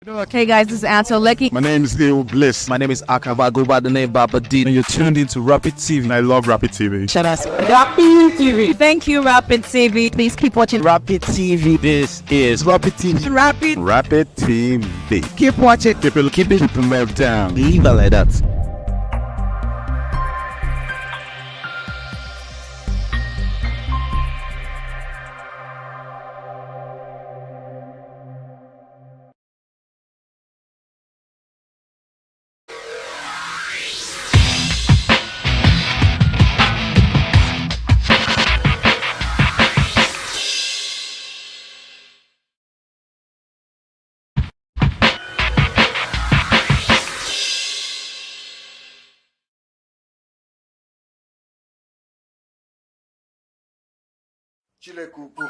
Hey guys, this is Anto Lecky. My name is Leo Bliss. My name is Akava. I go by the name Baba D. And you're tuned into Rapid TV. And I love Rapid TV. Shout out to Rapid TV. Thank you, Rapid TV. Please keep watching Rapid TV. This is Rapid TV. Rapid TV. Keep watching. Keep it moved down. Leave it like that. Chineke ukwu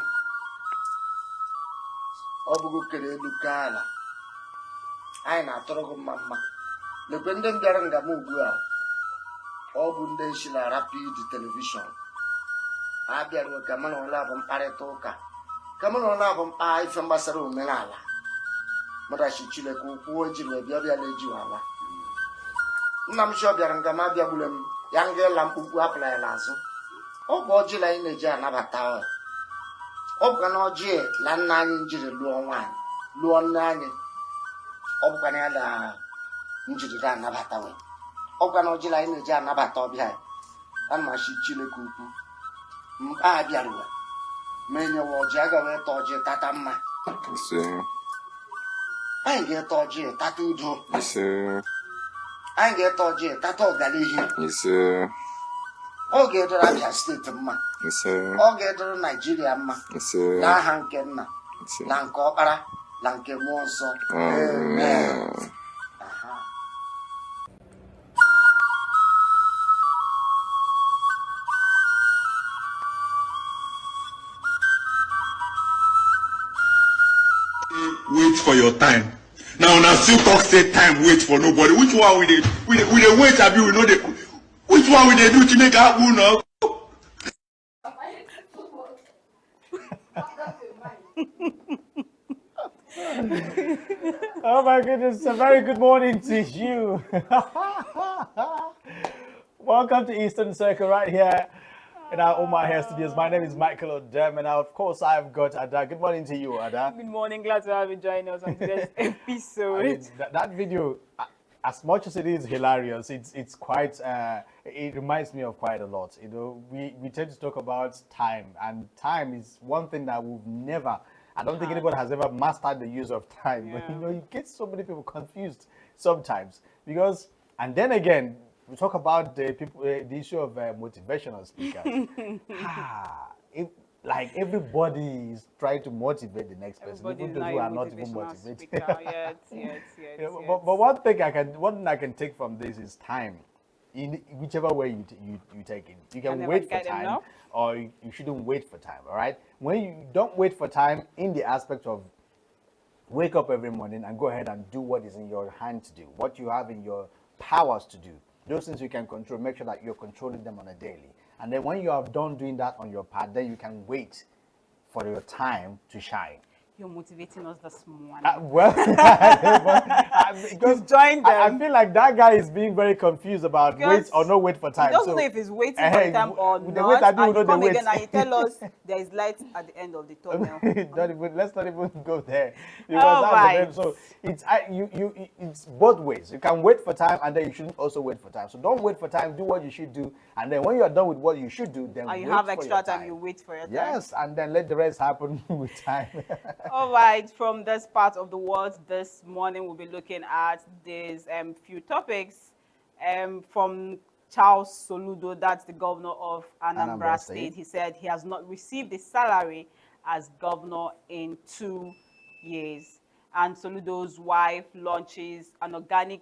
ọ bụghị kere elu ka ala anyị na-atụrụ gị mma lekwe ndị bịara nga m ugbu a ọ bụ ndị nshi na Rapid telivishọn a bịara ka mụ na ụlọ abụ mkparịta ụka ka mụ na ụlọ abụ mkpa ife gbasara omenala madachi Chineke ukwu o jiri wee bịa na-ejiwala nna m ọ bịara nga m abịagbule m ya nga ịla mkpukpu apụla ya n'azụ ọ bụ ọjị na anyị na-eji anabata ọ bụkwa na ọjị la nna anyị njiri lụọ nwaanyị lụọ nne anyị ọ bụkwa na ya na njiri ga-anabata we ọ bụkwa na ọjị la anyị na-eji anabata ọbịa ya ana m achị Chineke ukwu mkpa a bịaruwe ma enyewe ọjị aga wee ta ọjị tata mma anyị ga-eta ọjị tata udo anyị ga-eta ọjị tata ọganihu ọ ga-edoro Abia steeti mma ọ ga-edoro Naijiria mma n'aha nke nna na nke ọkpara na nke mmụọ nsọ amen. Wait for your time. Now still talk say time wait for nobody. Which one we dey wait abi we know dey. Which one we dey do to make happen now? Oh my goodness, a very good morning to you. Welcome to Eastern Circle right here in our Omar Hair Studios. My name is Michael Odem, and of course I've got Ada. Good morning to you, Ada. Good morning, glad to have you join us on today's episode. I mean, that video, as much as it is hilarious, it's quite, it reminds me of quite a lot. You know, we tend to talk about time, and time is one thing that we've never, I don't think anybody has ever mastered the use of time. Yeah. But you know, you get so many people confused sometimes because, and then again, we talk about the people, the issue of motivational speakers. Like everybody is trying to motivate the next person, even those who are not even motivated. Yes. But one thing I can take from this is time. In whichever way you take it, you can wait for time, or you shouldn't wait for time. All right. When you don't wait for time, in the aspect of wake up every morning and go ahead and do what is in your hand to do, what you have in your powers to do. Those things you can control, make sure that you're controlling them on a daily. And then when you have done doing that on your part, then you can wait for your time to shine. You're motivating us this morning. Because joined them. I feel like that guy is being very confused about wait or no wait for time. He doesn't know if he's waiting for time or with not. The wait I do, and know you come the again wait. and you tell us there is light at the end of the tunnel. Let's not even go there. Because that's the so it's both ways. You can wait for time and then you shouldn't also wait for time. So don't wait for time, do what you should do. And then when you are done with what you should do, then and you wait have for extra your time, you wait for your time. Yes, and then let the rest happen with time. All right, from this part of the world this morning, we'll be looking at these few topics from Charles Soludo, that's the governor of Anambra State. He said he has not received a salary as governor in 2 years. And Soludo's wife launches an organic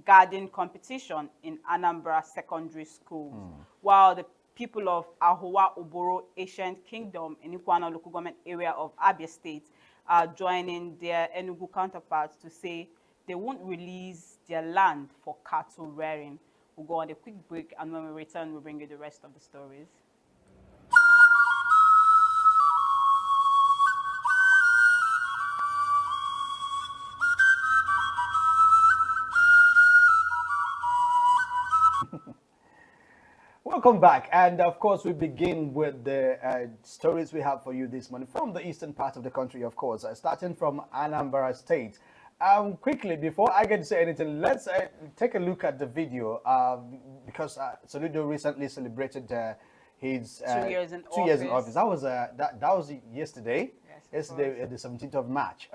garden competition in Anambra Secondary Schools, while the people of Ahowa Oboro Ancient Kingdom in Ikwana local government area of Abia State are joining their Enugu counterparts to say they won't release their land for cattle rearing. We'll go on a quick break, and when we return, we'll bring you the rest of the stories. Welcome back. And of course, we begin with the stories we have for you this morning from the eastern part of the country, of course, starting from Anambra State. Quickly, before I get to say anything, let's take a look at the video because Soludo recently celebrated his 2 years in two years in office. That was that was yesterday. Yes, yesterday, the 17th of March.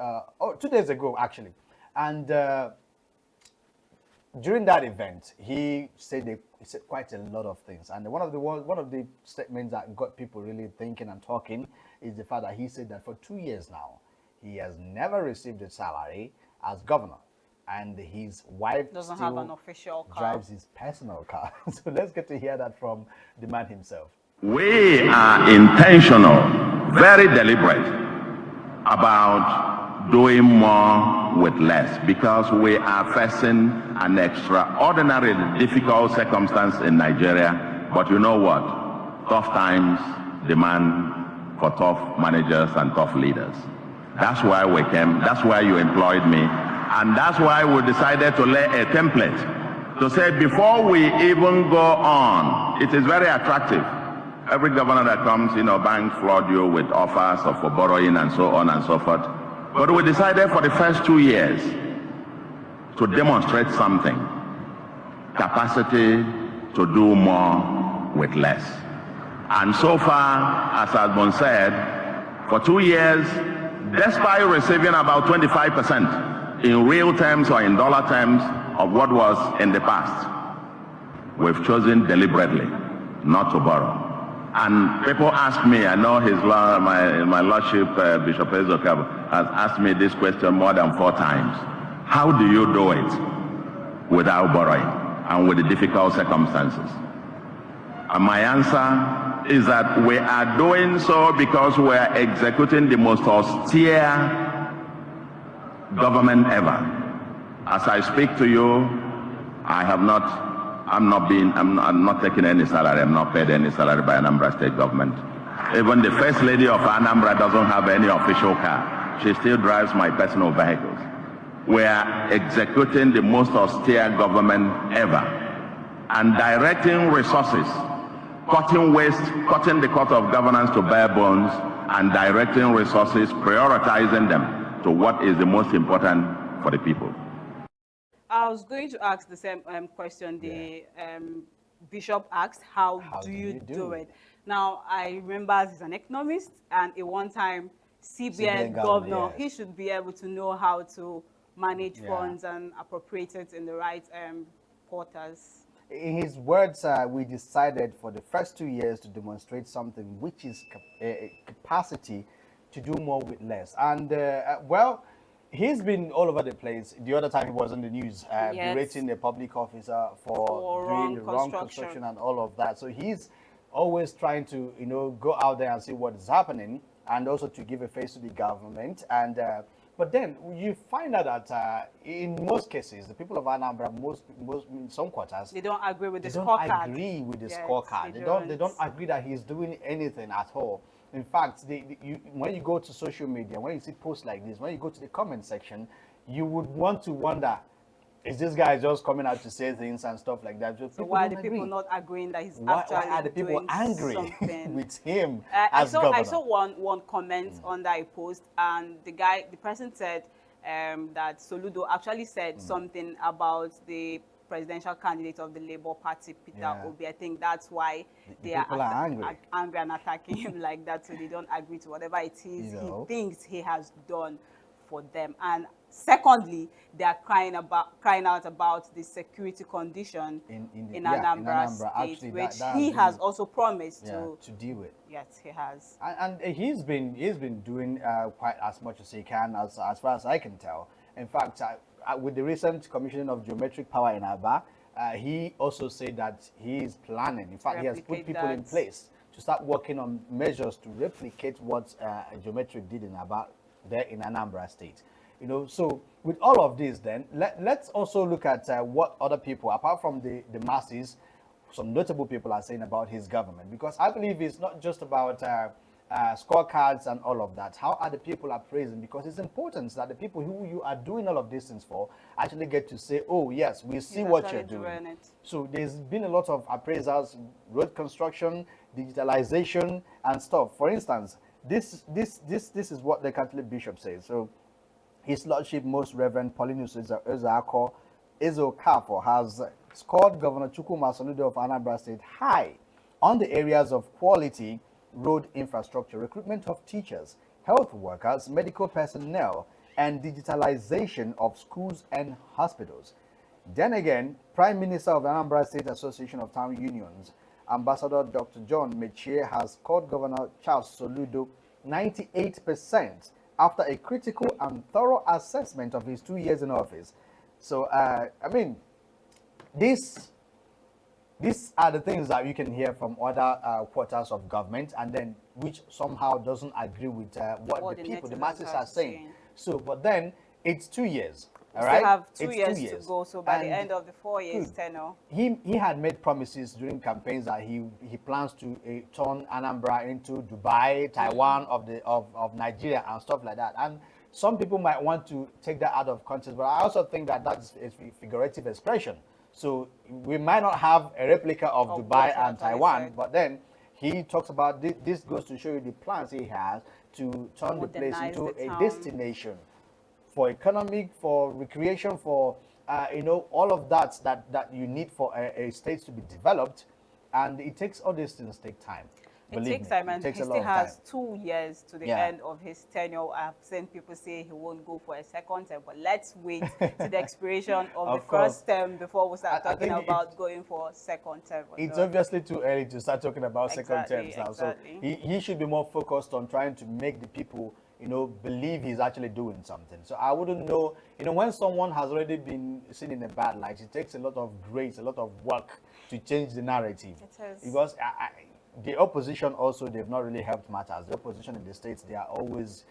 2 days ago, actually. And during that event, he said quite a lot of things. And one of the statements that got people really thinking and talking is the fact that he said that for 2 years now, he has never received a salary as governor, and his wife doesn't still have an official car. drives his personal car. So let's get to hear that from the man himself. We are intentional, very deliberate about doing more with less because we are facing an extraordinarily difficult circumstance in Nigeria. But you know what? Tough times demand for tough managers and tough leaders. That's why we came, that's why you employed me, and that's why we decided to lay a template to say before we even go on, it is very attractive. Every governor that comes, banks flood you with offers for borrowing and so on and so forth. But we decided for the first 2 years to demonstrate something, capacity to do more with less. And so far, as has been said, for 2 years, despite receiving about 25% in real terms or in dollar terms of what was in the past, we've chosen deliberately not to borrow. And people ask me, I know my Lordship, Bishop Ezokab, has asked me this question more than 4 times. How do you do it without borrowing and with the difficult circumstances? And my answer is that we are doing so because we are executing the most austere government ever. As I speak to you, I'm not taking any salary. I'm not paid any salary by Anambra State government. Even the First Lady of Anambra doesn't have any official car. She still drives my personal vehicles. We are executing the most austere government ever and directing resources, cutting waste, cutting the cut of governance to bare bones, and directing resources, prioritizing them to what is the most important for the people. I was going to ask the same question the Bishop asked, how do you do it? Now, I remember he's an economist and a one-time CBN governor. Yes. He should be able to know how to manage funds and appropriate it in the right quarters. In his words, we decided for the first 2 years to demonstrate something which is a capacity to do more with less. And, well, he's been all over the place. The other time he was in the news, berating a public officer for doing the wrong construction and all of that. So he's always trying to, go out there and see what is happening and also to give a face to the government. And but then you find out that in most cases, the people of Anambra, in some quarters, they don't agree with the scorecard. They don't agree with the scorecard. They don't agree that he's doing anything at all. In fact, when you go to social media, when you see posts like this, when you go to the comment section, you would want to wonder, is this guy just coming out to say things and stuff like that? So why are the people not agreeing that he's actually why are the people doing angry something? with him I saw one comment under a post, and the person said that Soludo actually said something about the presidential candidate of the Labour Party, Peter Obi. I think that's why they are angry and attacking him like that, so they don't agree to whatever it is he thinks he has done for them. And secondly, they are crying out about the security condition in Anambra State, actually, which he has also promised to deal with. Yes, he has. And he's been doing quite as much as he can, as far as I can tell. In fact, with the recent commissioning of geometric power in Aba, he also said that he is planning. In fact, he has put people in place to start working on measures to replicate what geometric did in Aba there in Anambra State. So with all of this, then let's also look at what other people, apart from the masses, some notable people are saying about his government, because I believe it's not just about scorecards and all of that? How are the people appraising? Because it's important that the people who you are doing all of these things for actually get to say, oh, yes, we see what you're doing. So there's been a lot of appraisals, road construction, digitalization, and stuff. For instance, this is what the Catholic bishop says. So His Lordship Most Reverend Paulinus Ezo-Okafor has scored Governor Chukwuma Soludo of Anambra State high on the areas of quality road infrastructure, recruitment of teachers, health workers, medical personnel, and digitalization of schools and hospitals. Then again, Prime Minister of the Anambra State Association of Town Unions, Ambassador Dr. John Mechie, has scored Governor Charles Soludo 98% after a critical and thorough assessment of his 2 years in office. So, I mean, these are the things that you can hear from other quarters of government, and then which somehow doesn't agree with what the people, the masses are saying. So, but then it's 2 years. All right, still have two years to go. So by the end of the 4 years tenure, he had made promises during campaigns that he plans to turn Anambra into Dubai, Taiwan of Nigeria and stuff like that. And some people might want to take that out of context, but I also think that that's a figurative expression. So we might not have a replica of Dubai and Taiwan, but then he talks about this goes to show you the plans he has to turn the place into a destination for economic, for recreation, for all of that you need for a state to be developed, and it takes all these things take time. It takes time, and he still has 2 years to the end of his tenure. I've seen people say he won't go for a second term, but let's wait to the expiration of the first term before we start talking about going for a second term. It's obviously too early to start talking about second terms now. So he should be more focused on trying to make the people believe he's actually doing something. So I wouldn't know, when someone has already been seen in a bad light, it takes a lot of grace, a lot of work to change the narrative. It is. Because the opposition also, they've not really helped matters. The opposition in the States, they are always,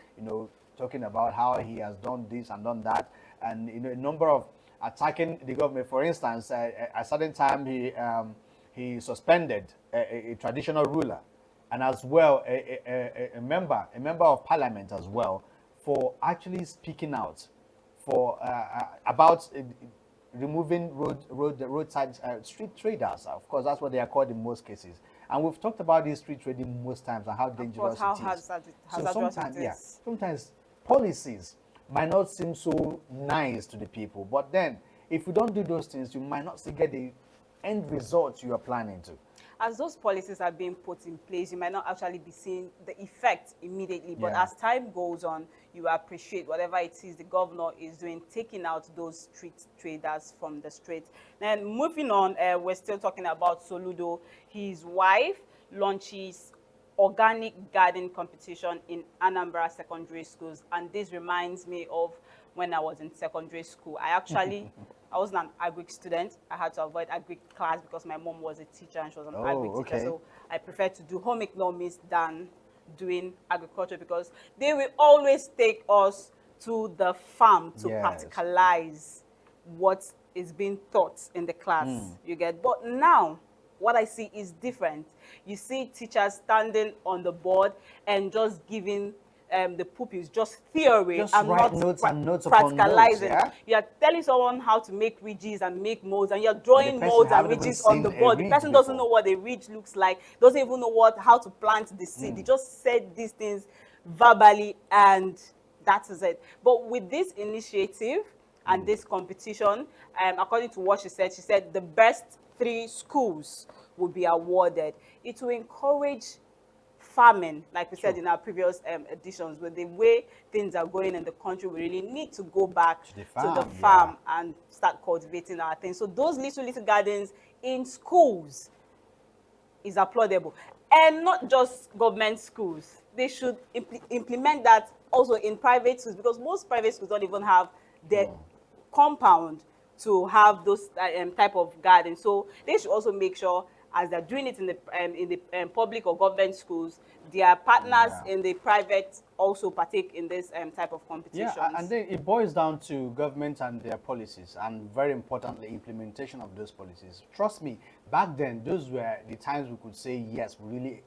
talking about how he has done this and done that. And, a number of attacking the government. For instance, at a certain time, he suspended a traditional ruler, and as well a member of parliament as well, for actually speaking out for about removing roadside street traders. Of course, that's what they are called in most cases. And we've talked about this street trading most times and how dangerous it is. Sometimes policies might not seem so nice to the people, but then if you don't do those things, you might not see get the end results you are planning to. As those policies are being put in place, you might not actually be seeing the effect immediately, but as time goes on, you appreciate whatever it is the governor is doing, taking out those street traders from the street. Then moving on, we're still talking about Soludo. His wife launches organic garden competition in Anambra secondary schools, and this reminds me of when I was in secondary school. I wasn't an agric student. I had to avoid agric class because my mom was a teacher and she was an agric teacher. So I preferred to do home economics than doing agriculture, because they will always take us to the farm to practicalize what is being taught in the class. You get, but now what I see is different. You see teachers standing on the board and just giving the pupils just theory, just and not notes and notes practicalizing. Notes, You are telling someone how to make ridges and make molds, and you're drawing molds and ridges on the board. The person doesn't know what a ridge looks like, doesn't even know how to plant the seed. They just said these things verbally, and that is it. But with this initiative and this competition, according to what she said the best 3 schools will be awarded. It will encourage farming, like we said in our previous editions. With the way things are going in the country, we really need to go back to the farm and start cultivating our things. So those little gardens in schools is applaudable, and not just government schools. They should implement that also in private schools, because most private schools don't even have their compound to have those type of gardens. So they should also make sure, as they're doing it in the public or government schools, their partners in the private also partake in this type of competitions. Yeah, and then it boils down to government and their policies, and very importantly, implementation of those policies. Trust me, back then, those were the times we could say, yes, we really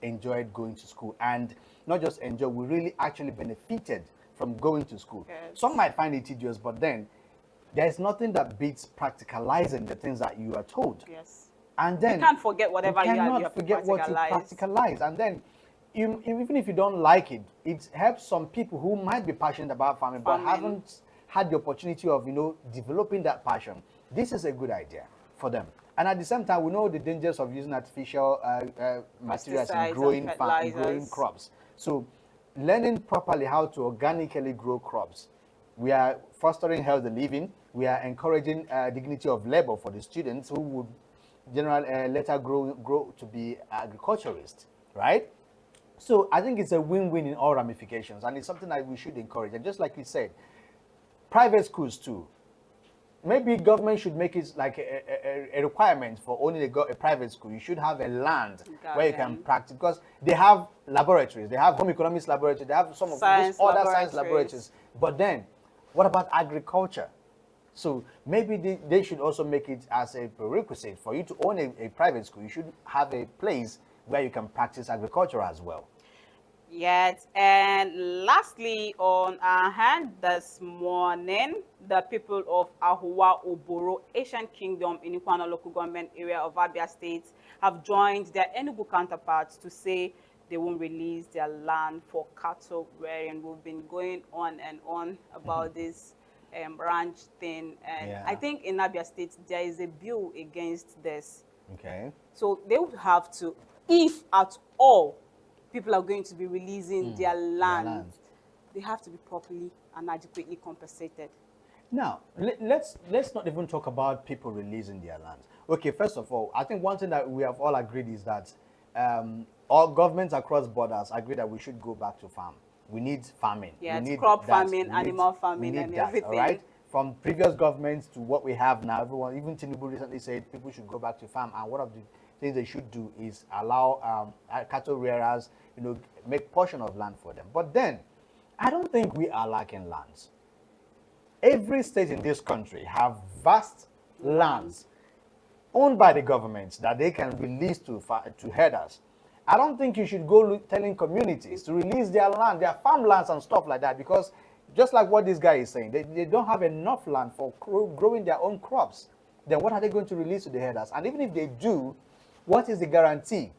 enjoyed going to school, and not just enjoy, we really actually benefited from going to school. Yes. Some might find it tedious, but then there's nothing that beats practicalizing the things that you are told. Yes. And then you can't forget whatever you cannot have to forget what you practicalize. And then even if you don't like it, it helps some people who might be passionate about farming but haven't had the opportunity of, developing that passion. This is a good idea for them. And at the same time, we know the dangers of using artificial materials in growing crops. So learning properly how to organically grow crops. We are fostering healthy living. We are encouraging dignity of labor for the students who would generally later grow to be agriculturists, right? So I think it's a win-win in all ramifications, and it's something that we should encourage. And just like we said, private schools too. Maybe government should make it like a requirement for owning a private school. You should have a land where you can practice, because they have laboratories. They have home economics laboratories. They have some of these other science laboratories. But then, what about agriculture? So maybe they should also make it as a prerequisite for you to own a private school. You should have a place where you can practice agriculture as well. Yes, and lastly on our hand this morning, the people of Ahua Oboro, Asian Kingdom in Ikwana local government area of Abia State have joined their Enugu counterparts to say they won't release their land for cattle rearing. We've been going on and on about this ranch thing, and I think in Abia State there is a bill against this. Okay. So they would have to, if at all people are going to be releasing their land, they have to be properly and adequately compensated. Now, let's not even talk about people releasing their land. Okay, first of all, I think one thing that we have all agreed is that all governments across borders agree that we should go back to farm. We need farming. Yeah, we need crop farming, animal farming, and everything. All right? From previous governments to what we have now, even Tinubu recently said people should go back to farm, and one of the things they should do is allow cattle rearers, make portion of land for them. But then, I don't think we are lacking lands. Every state in this country have vast lands owned by the government that they can release to herders. I don't think you should go telling communities to release their land, their farmlands and stuff like that, because just like what this guy is saying, they don't have enough land for growing their own crops. Then what are they going to release to the herders? And even if they do, what is the guarantee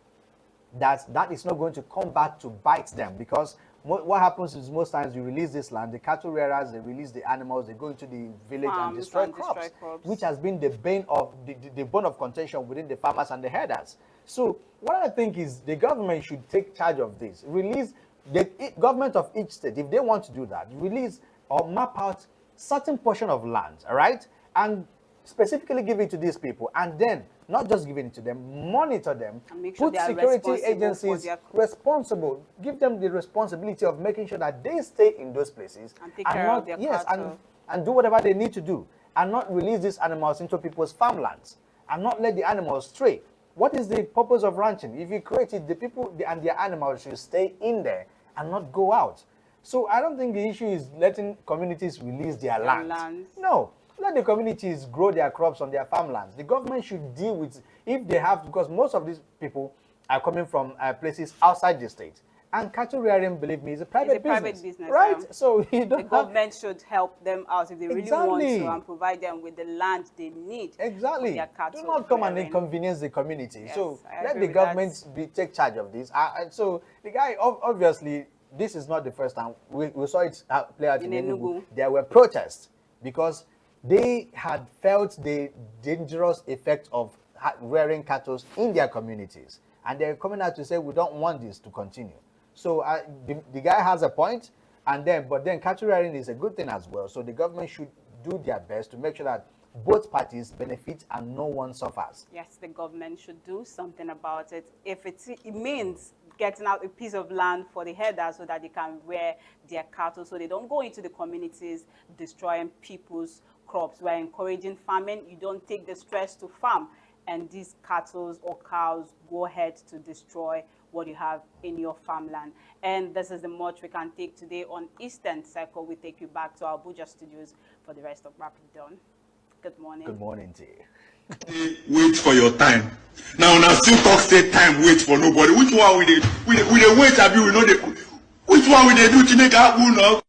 that that is not going to come back to bite them? Because what happens is most times you release this land, the cattle rearers, they release the animals, they go into the village and destroy crops, which has been the bane of the bone of contention within the farmers and the herders. So what I think is the government should take charge of this. Release the government of each state, if they want to do that, release or map out certain portion of land, all right, and specifically give it to these people, and then not just giving it to them, monitor them, sure put security agencies responsible, give them the responsibility of making sure that they stay in those places and take care of their cattle. and do whatever they need to do, and not release these animals into people's farmlands, and not let the animals stray. What is the purpose of ranching? If you create it, the people and their animals should stay in there and not go out. So I don't think the issue is letting communities release their land. No. Let the communities grow their crops on their farmlands. The government should deal with, if they have, because most of these people are coming from places outside the state. And cattle rearing, believe me, is a private business. Right? So you don't the government should help them out if they really want to, and provide them with the land they need. Exactly. For their cattle do not come and inconvenience the community. Yes, so let the government take charge of this. So the guy, obviously, this is not the first time. We saw it play out in Enugu. There were protests because they had felt the dangerous effect of rearing cattle in their communities. And they're coming out to say, we don't want this to continue. So the guy has a point, but then cattle rearing is a good thing as well. So the government should do their best to make sure that both parties benefit and no one suffers. Yes, the government should do something about it. If it means getting out a piece of land for the herders so that they can rear their cattle, so they don't go into the communities destroying people's crops. We're encouraging farming. You don't take the stress to farm, and these cattle or cows go ahead to destroy what you have in your farmland. And this is the much we can take today on Eastern Circle. We take you back to our Abuja studios for the rest of Rapid Dawn. Good morning. Good morning to you. Wait for your time. Now still talk say time wait for nobody. Which one we dey wait abi we know the which one we dey do to make happen now?